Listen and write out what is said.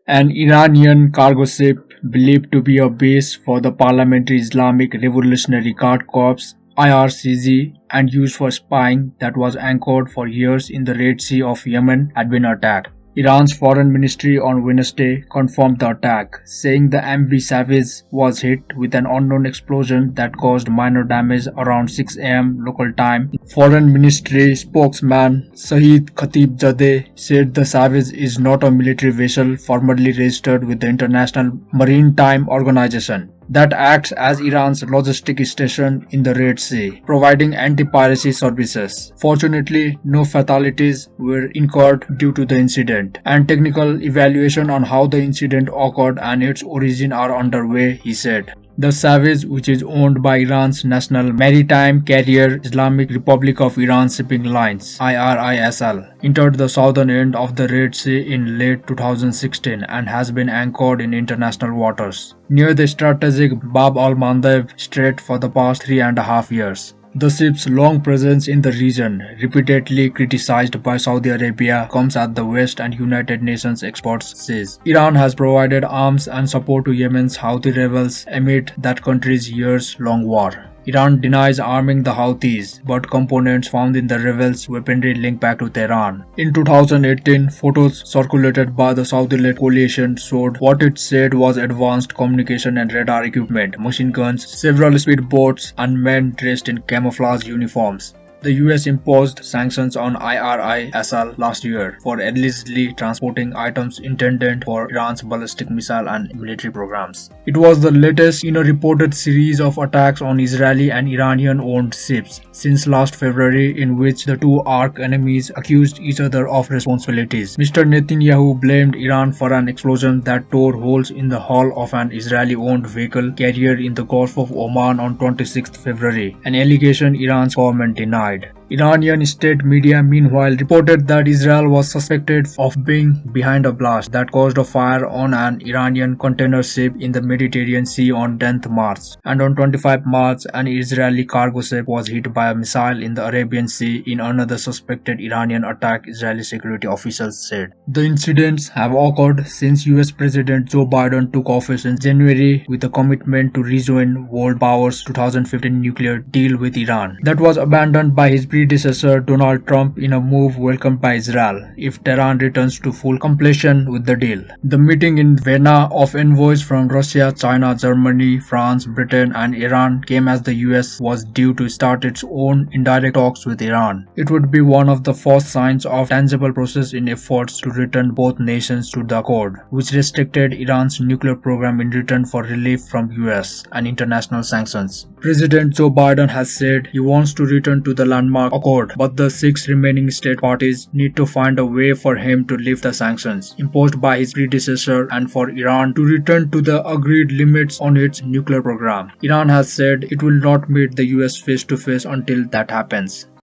An Iranian cargo ship believed to be a base for the Parliamentary Islamic Revolutionary Guard Corps (IRCG) and used for spying that was anchored for years in the Red Sea of Yemen had been attacked. Iran's foreign ministry on Wednesday confirmed the attack, saying the MV Savage was hit with an unknown explosion that caused minor damage around 6 a.m. local time. Foreign ministry spokesman Saeed Khatibzadeh said the Savage is not a military vessel formally registered with the International Maritime Organization that acts as Iran's logistic station in the Red Sea, providing anti-piracy services. Fortunately, no fatalities were incurred due to the incident, and technical evaluation on how the incident occurred and its origin are underway, he said. The Savage, which is owned by Iran's national maritime carrier Islamic Republic of Iran Shipping Lines (IRISL), entered the southern end of the Red Sea in late 2016 and has been anchored in international waters near the strategic Bab al-Mandeb Strait for the past 3.5 years. The ship's long presence in the region, repeatedly criticized by Saudi Arabia, comes as the West and United Nations experts says. Iran has provided arms and support to Yemen's Houthi rebels amid that country's years-long war. Iran denies arming the Houthis, but components found in the rebels' weaponry link back to Tehran. In 2018, photos circulated by the Saudi-led coalition showed what it said was advanced communication and radar equipment, machine guns, several speedboats, and men dressed in camouflage uniforms. The US imposed sanctions on IRISL last year for allegedly transporting items intended for Iran's ballistic missile and military programs. It was the latest in a reported series of attacks on Israeli and Iranian-owned ships since last February, in which the two arch enemies accused each other of responsibilities. Mr. Netanyahu blamed Iran for an explosion that tore holes in the hull of an Israeli-owned vehicle carrier in the Gulf of Oman on 26 February, an allegation Iran's government denied. Iranian state media meanwhile reported that Israel was suspected of being behind a blast that caused a fire on an Iranian container ship in the Mediterranean Sea on 10th March, and on 25 March an Israeli cargo ship was hit by a missile in the Arabian Sea in another suspected Iranian attack, Israeli security officials said. The incidents have occurred since US President Joe Biden took office in January with a commitment to rejoin world powers' 2015 nuclear deal with Iran that was abandoned by his predecessor Donald Trump in a move welcomed by Israel if Tehran returns to full completion with the deal. The meeting in Vienna of envoys from Russia, China, Germany, France, Britain, and Iran came as the US was due to start its own indirect talks with Iran. It would be one of the first signs of tangible process in efforts to return both nations to the accord, which restricted Iran's nuclear program in return for relief from US and international sanctions. President Joe Biden has said he wants to return to the landmark accord, but the 6 remaining state parties need to find a way for him to lift the sanctions imposed by his predecessor and for Iran to return to the agreed limits on its nuclear program. Iran has said it will not meet the US face to face until that happens.